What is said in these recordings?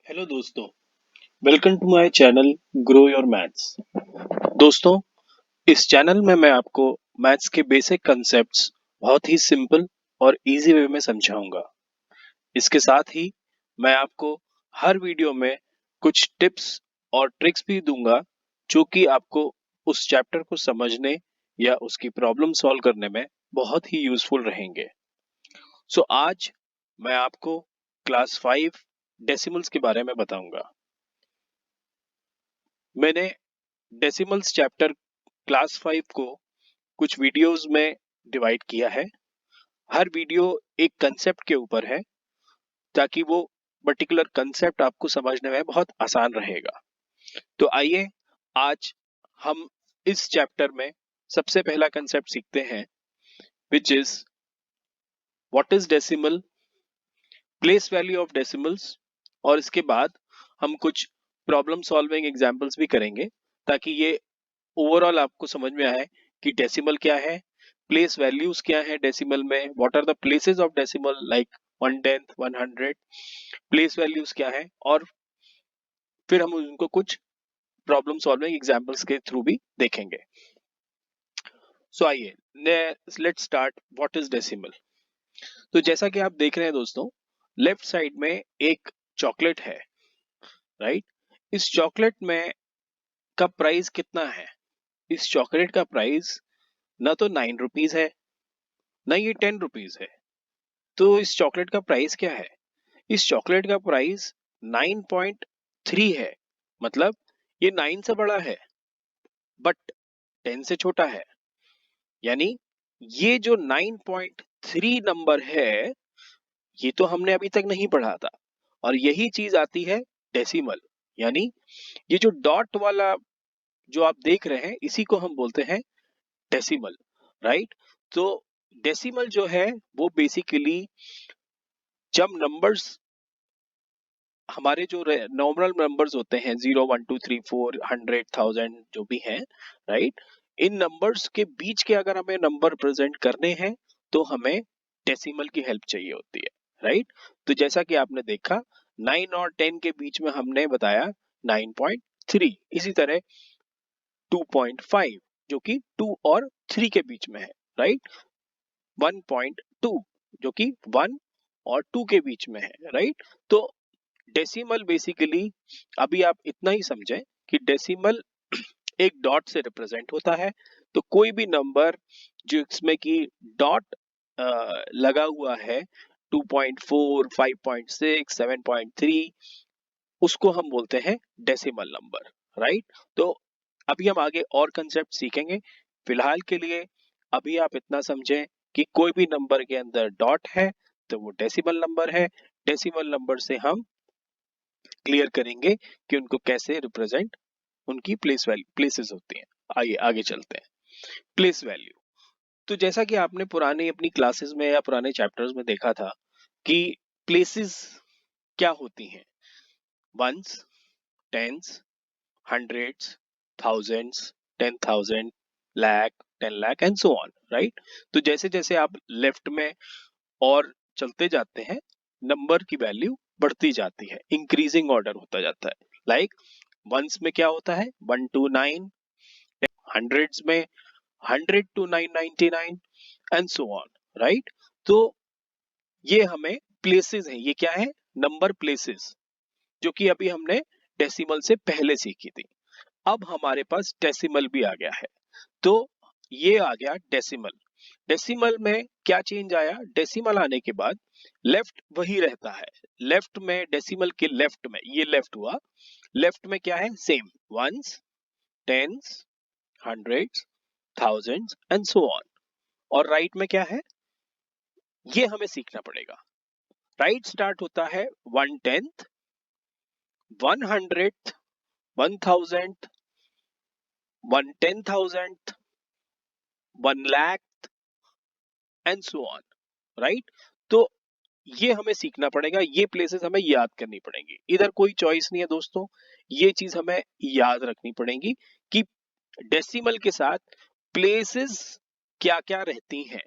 Hello दोस्तों, welcome to my channel grow your maths. दोस्तों, इस चैनल में मैं आपको मैथ्स के बेसिक कंसेप्ट्स बहुत ही सिंपल और इजी वे में समझाऊंगा। इसके साथ ही मैं आपको हर वीडियो में कुछ टिप्स और ट्रिक्स भी दूंगा जो कि आपको उस चैप्टर को समझने या उसकी प्रॉब्लम सॉल्व करने में बहुत ही यूजफुल रहेंगे। सो आज मैं आपको क्लास 5 डेसिमल्स के बारे में बताऊंगा। मैंने डेसिमल्स चैप्टर क्लास 5 को कुछ वीडियोस में डिवाइड किया है। हर वीडियो एक कंसेप्ट के ऊपर है ताकि वो पर्टिकुलर कंसेप्ट आपको समझने में बहुत आसान रहेगा। तो आइए आज हम इस चैप्टर में सबसे पहला कंसेप्ट सीखते हैं, which is what is decimal, place value of decimals, और इसके बाद हम कुछ प्रॉब्लम सॉल्विंग एग्जांपल्स भी करेंगे ताकि ये ओवरऑल आपको समझ में आए कि डेसिमल क्या है, प्लेस वैल्यूज क्या है डेसिमल में, what are the places of decimal like 1/10 100, place values क्या है, और फिर हम उनको कुछ प्रॉब्लम सॉल्विंग एग्जांपल्स के थ्रू भी देखेंगे। सो आइए let's start what is decimal. तो जैसा कि आप देख रहे हैं दोस्तों, लेफ्ट साइड में एक चॉकलेट है, राइट। इस चॉकलेट में का प्राइस कितना है? इस चॉकलेट का प्राइस ना तो 9 रुपीज है, ना ये 10 रुपीज है। तो इस चॉकलेट का प्राइस क्या है? इस चॉकलेट का प्राइस 9.3 है। मतलब ये 9 से बड़ा है बट 10 से छोटा है। यानी ये जो 9.3 नंबर है, ये तो हमने अभी तक नहीं पढ़ा था, और यही चीज आती है डेसिमल। यानी ये जो डॉट वाला जो आप देख रहे हैं, इसी को हम बोलते हैं डेसिमल, राइट। तो डेसिमल जो है वो बेसिकली जब नंबर्स हमारे जो नॉर्मल नंबर्स होते हैं 0 1 2 3 4 100 1000 जो भी हैं, राइट, इन नंबर्स के बीच के अगर हमें नंबर प्रेजेंट करने हैं तो हमें डेसिमल की हेल्प चाहिए होती है, राइट। तो जैसा कि आपने देखा 9 और 10 के बीच में हमने बताया 9.3, इसी तरह 2.5 जो कि 2 और 3 के बीच में है, राइट। 1.2 जो कि 1 और 2 के बीच में है, राइट। तो डेसिमल बेसिकली अभी आप इतना ही समझें कि डेसिमल एक डॉट से रिप्रेजेंट होता है। तो कोई भी नंबर जिसमें कि डॉट लगा हुआ है 2.4 5.6 7.3, उसको हम बोलते हैं डेसिमल नंबर, राइट। तो अभी हम आगे और कंसेप्ट सीखेंगे। फिलहाल के लिए अभी आप इतना समझें कि कोई भी नंबर के अंदर डॉट है तो वो डेसिमल नंबर है। डेसिमल नंबर से हम क्लियर करेंगे कि उनको कैसे रिप्रेजेंट उनकी प्लेसेस होती हैं। आइए आगे चलते हैं। प्लेस वैल्यू, तो जैसा कि आपने पुरानी अपनी क्लासेस में या पुराने चैप्टर्स में देखा था कि प्लेसेस क्या होती हैं, ones, tens, hundreds, thousands, 10,000, lakh, 10 lakh and so on, right. तो जैसे जैसे आप लेफ्ट में और चलते जाते हैं, नंबर की वैल्यू बढ़ती जाती है, इंक्रीजिंग ऑर्डर होता जाता है। लाइक वंस में क्या होता है 1 to 9, हंड्रेड्स में 100 to 999 and so on, right. तो ये हमें प्लेसेस हैं, ये क्या है, नंबर प्लेसेस, जो कि अभी हमने डेसिमल से पहले सीखी थी। अब हमारे पास डेसिमल भी आ गया है। तो ये आ गया डेसिमल। डेसिमल में क्या चेंज आया? डेसिमल आने के बाद लेफ्ट वही रहता है। लेफ्ट में डेसिमल के लेफ्ट में ये लेफ्ट हुआ, लेफ्ट में क्या है, same, ones, tens, hundreds, thousands and so on. और राइट में क्या है, ये हमें सीखना पड़ेगा। राइट स्टार्ट होता है 1/10, 100, 1000, 1/10,000, 1 lakh and so on, right. तो ये हमें सीखना पड़ेगा, ये प्लेसेस हमें याद करनी पड़ेंगी। इधर कोई चॉइस नहीं है दोस्तों, ये चीज हमें याद रखनी पड़ेगी कि डेसिमल के साथ प्लेसेस क्या क्या रहती हैं।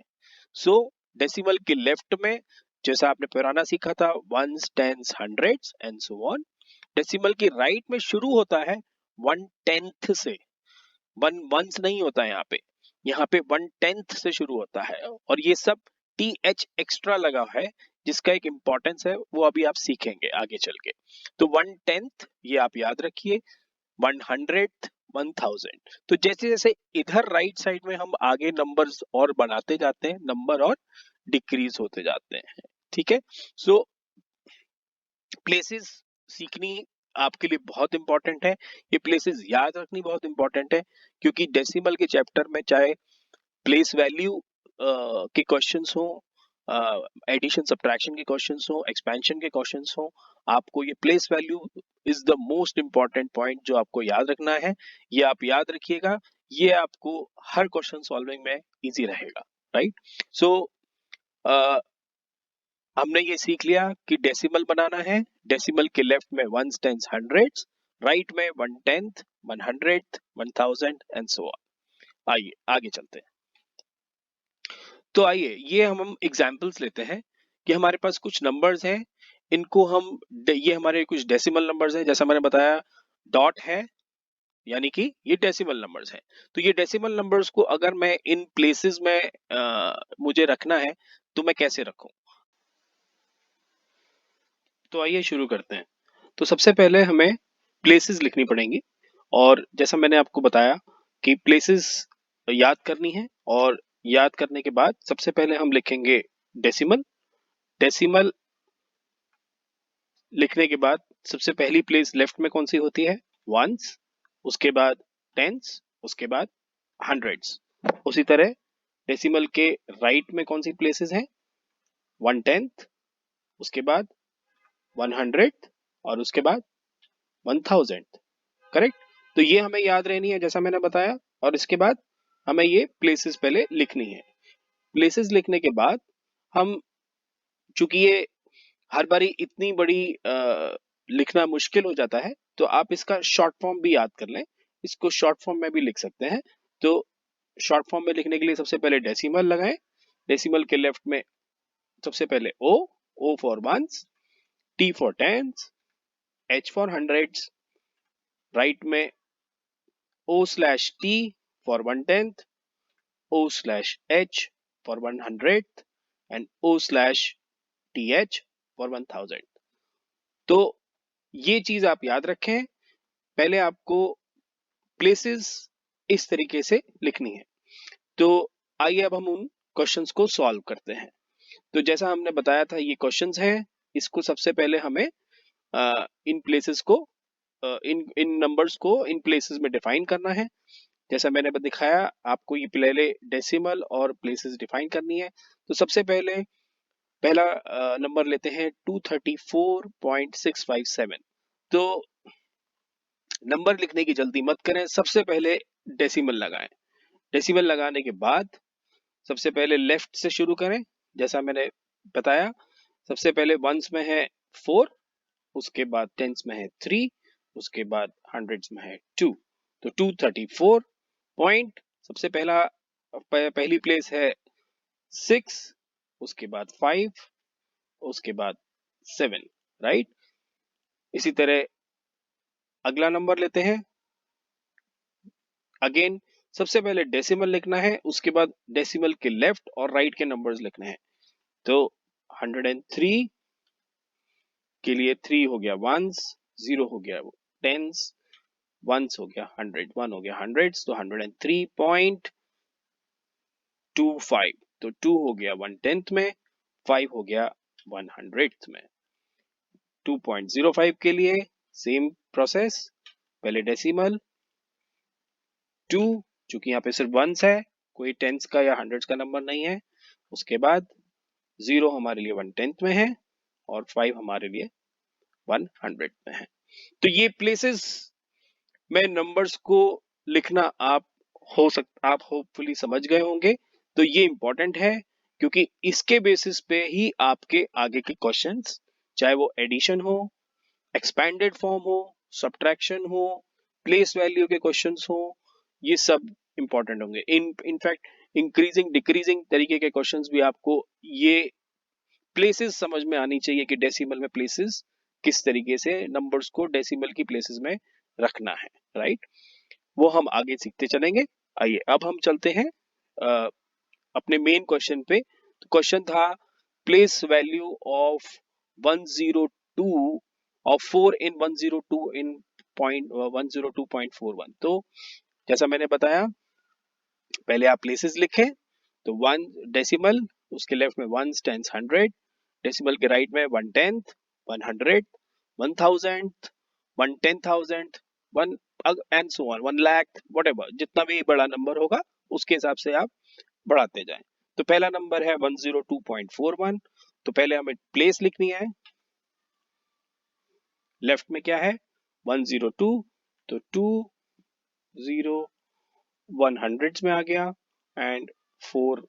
सो डेसिमल के लेफ्ट में जैसा आपने पुराना सीखा था, ones, tens, hundreds and so on. Decimal की राइट में शुरू होता है 1/10 से, 1 वंस नहीं होता है यहाँ पे 1/10 से शुरू होता है, और ये सब TH एक्स्ट्रा लगा है जिसका एक इंपॉर्टेंस है, वो अभी आप सीखेंगे आगे चल के। तो 1/10 ये आप याद रखिए, 100th, 1000। तो जैसे जैसे इधर राइट साइड में हम आगे नंबर्स और बनाते जाते हैं, नंबर और डिक्रीज होते जाते हैं, ठीक है। सो प्लेसेस सीखनी आपके लिए बहुत इंपॉर्टेंट है, ये प्लेसेस याद रखनी बहुत इंपॉर्टेंट है, क्योंकि डेसिमल के चैप्टर में चाहे प्लेस वैल्यू के क्वेश्चंस हो, एडिशन सब्ट्रैक्शन के क्वेश्चंस हो, एक्सपेंशन के क्वेश्चंस हो, आपको ये place value is the most important point जो आपको याद रखना है। ये आप याद रखिएगा, ये आपको हर क्वेश्चन सॉल्विंग में इजी रहेगा, राइट। सो हमने ये सीख लिया कि डेसिमल बनाना है, डेसिमल के लेफ्ट में वंस, टेंस, हंड्रेड्स, राइट में 1/10, 100th, 1000 एंड सो ऑन। आइए आगे चलते हैं। तो आइए ये हम एग्जांपल्स लेते हैं कि हमारे पास कुछ नंबर्स हैं, इनको हम ये हमारे कुछ डेसिमल नंबर्स हैं, जैसा मैंने बताया डॉट है, यानी कि ये डेसिमल नंबर्स हैं। तो ये डेसिमल नंबर्स को अगर मैं इन प्लेसेस में मुझे रखना है तो मैं कैसे रखूं। तो आइए शुरू करते हैं। तो सबसे पहले हमें प्लेसेस लिखनी पड़ेंगी, और जैसा मैंने आपको बताया कि प्लेसेस याद करनी है, और याद करने के बाद सबसे पहले हम लिखेंगे डेसिमल। डेसिमल लिखने के बाद सबसे पहली प्लेस लेफ्ट में कौन सी होती है, वंस, उसके बाद टेंस, उसके बाद हंड्रेड्स। उसी तरह डेसिमल के राइट में कौन सी प्लेसेस हैं, 1/10, उसके बाद 100 और उसके बाद 1000, करेक्ट। तो ये हमें याद रहनी है जैसा मैंने बताया, और इसके बाद हमें ये प्लेसेस पहले लिखनी है। प्लेसेस लिखने के बाद हम, चूंकि ये हर बारी इतनी बड़ी लिखना मुश्किल हो जाता है, तो आप इसका शॉर्ट फॉर्म भी याद कर लें, इसको शॉर्ट फॉर्म में भी लिख सकते हैं। तो शॉर्ट फॉर्म में लिखने के लिए सबसे पहले डेसिमल लगाएं, डेसिमल के लेफ्ट में सबसे पहले O for ones, T for tens, H for hundreds, right में O/T for 1/10, O/H for 100th and O/TH for 1000। तो ये चीज आप याद रखें, पहले आपको प्लेसेस इस तरीके से लिखनी है। तो आइए अब हम उन क्वेश्चंस को सॉल्व करते हैं। तो जैसा हमने बताया था ये क्वेश्चंस हैं, इसको सबसे पहले हमें इन प्लेसेस को इन नंबर्स को इन प्लेसेस में डिफाइन करना है। जैसा मैंने दिखाया आपको, ये पहले डेसिमल और प्लेसेस डिफाइन करनी है। तो सबसे पहले पहला नंबर लेते हैं 234.657। तो नंबर लिखने की जल्दी मत करें, सबसे पहले डेसिमल लगाएं। डेसिमल लगाने के बाद सबसे पहले लेफ्ट से शुरू करें, जैसा मैंने बताया। सबसे पहले वंस में है 4, उसके बाद टेंस में है 3, उसके बाद हंड्रेड्स में है 2। तो 234 पॉइंट, सबसे पहली प्लेस है 6, उसके बाद 5, उसके बाद 7, राइट। इसी तरह अगला नंबर लेते हैं। अगेन सबसे पहले डेसिमल लिखना है, उसके बाद डेसिमल के लेफ्ट और राइट के नंबर्स लिखने हैं। तो 103 के लिए 3 हो गया वंस, 0 हो गया टेंस, वंस हो गया 100, 1 हो गया हंड्रेड्स, तो 103.25। तो 2 हो गया 1/10 में, 5 हो गया 100th में। 2.05 के लिए सेम प्रोसेस, पहले डेसिमल 2, चूंकि यहाँ पे सिर्फ वंस है, कोई टेंस का या हंड्रेड्स का नंबर नहीं है। उसके बाद 0 हमारे लिए 1/10 में है, और 5 हमारे लिए 100 में है। तो ये प्लेसेस में नंबर्स को लिखना आप होपफुली समझ गए होंगे। तो ये इंपॉर्टेंट है, क्योंकि इसके बेसिस पे ही आपके आगे के क्वेश्चंस, चाहे वो एडिशन हो, एक्सपैंडेड फॉर्म हो, सब्ट्रैक्शन हो, प्लेस वैल्यू के क्वेश्चंस हो, ये सब इंपॉर्टेंट होंगे। इनफैक्ट इंक्रीजिंग डिक्रीजिंग तरीके के क्वेश्चंस भी आपको ये प्लेसेस समझ में आनी चाहिए कि डेसिमल में प्लेसेस किस तरीके से नंबर्स को डेसिमल की प्लेसेस में रखना है, राइट। वो हम आगे सीखते चलेंगे। आइए अब हम चलते हैं अपने मेन क्वेश्चन पे। तो क्वेश्चन था place value of 102 of 4 in 102 in point 102.41। तो जैसा मैंने बताया, पहले आप प्लेसेस लिखें, तो 1 डेसिमल, उसके लेफ्ट में 1 टेंस 100, डेसिमल के राइट में 1/10, 100, 1000, 1/10,000, 1 and so on, 1 lakh, whatever, जितना भी बड़ा नंबर होगा उसके हिसाब से आप बढ़ाते जाएं। तो पहला नंबर है 102.41, तो पहले हमें प्लेस लिखनी है। लेफ्ट में क्या है 102, तो 20 100 में आ गया एंड 4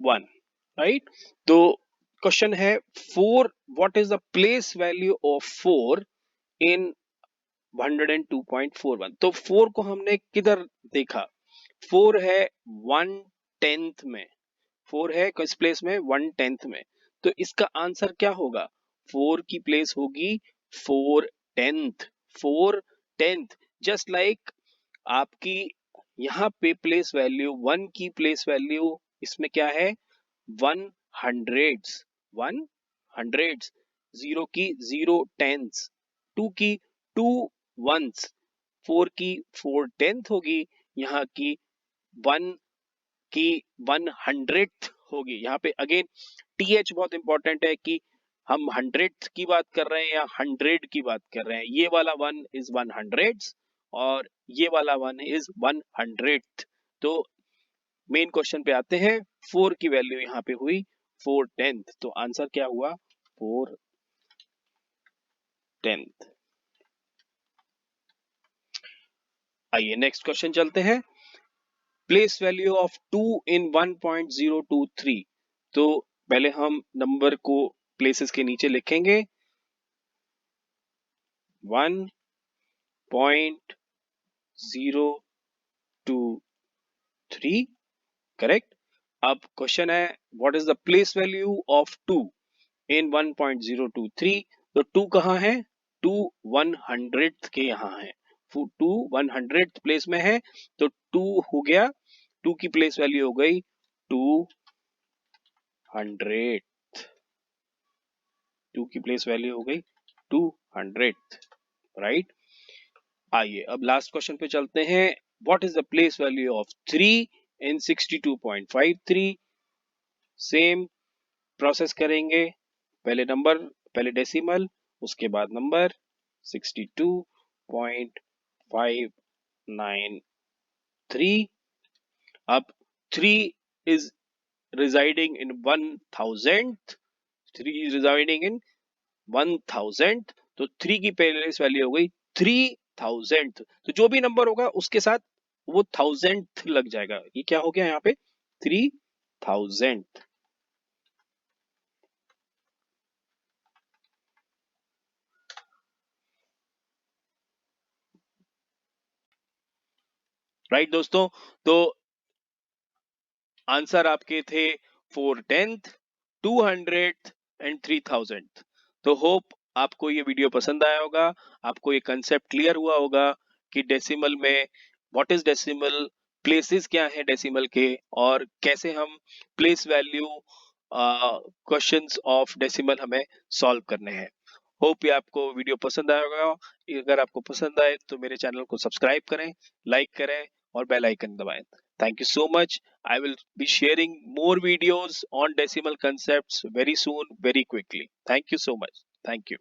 1, राइट। तो क्वेश्चन है 4 what is the place value of 4 इन 102.41। तो 4 को हमने किधर देखा, 4 है 1/10 में, 4 है किस प्लेस में 1/10 में, तो इसका आंसर क्या होगा, 4 की प्लेस होगी 4/10, 4/10। जस्ट लाइक आपकी यहाँ पे प्लेस वैल्यू 1 की प्लेस वैल्यू इसमें क्या है 100s, 100s, 0 की 0/10, 2 की 2 1s, 4 की 4/10 होगी, यहाँ की 1 की 100th होगी। यहाँ पे अगेन th बहुत इंपॉर्टेंट है कि हम 100th की बात कर रहे हैं या 100 की बात कर रहे हैं। ये वाला 1 इज 100s और ये वाला 1 इज 100th। तो मेन क्वेश्चन पे आते हैं, 4 की वैल्यू यहाँ पे हुई 4/10, तो आंसर क्या हुआ 4/10। आइए नेक्स्ट क्वेश्चन चलते हैं, प्लेस वैल्यू ऑफ 2 इन 1.023। तो पहले हम नंबर को प्लेसेस के नीचे लिखेंगे 1.023, करेक्ट। अब क्वेश्चन है what is the place value of 2 इन 1.023। तो 2 कहाँ है, 2 100th के यहाँ है, 2 100th प्लेस में है, तो 2 हो गया, 2 की प्लेस वैल्यू हो गई 200, 2 की प्लेस वैल्यू हो गई 200, राइट। आइए अब लास्ट क्वेश्चन पे चलते हैं, what is the place value of 3 in 62.53। Same process करेंगे, पहले नंबर, पहले डेसिमल, उसके बाद नंबर 62.593। अब 3 is residing in 1000th, 3 is residing in 1000th, तो 3 की प्लेस वैल्यू हो गई 3000th। तो जो भी नंबर होगा उसके साथ वो 1000th लग जाएगा, ये क्या हो गया यहाँ पे 3000th। राइट दोस्तों, तो आंसर आपके थे 4/10, 200 एंड 3000। तो होप आपको ये वीडियो पसंद आया होगा, आपको ये कंसेप्ट क्लियर हुआ होगा कि डेसिमल में व्हाट इज डेसिमल, प्लेसेस क्या है डेसिमल के, और कैसे हम place value questions of decimal हमें सॉल्व करने हैं। होप ये आपको वीडियो पसंद आया होगा। अगर आपको पसंद आए तो मेरे चैनल को सब्सक्राइब करें, लाइक करें और बेल आइकन दबाएं। Thank you so much. I will be sharing more videos on decimal concepts very soon, very quickly. Thank you so much. Thank you.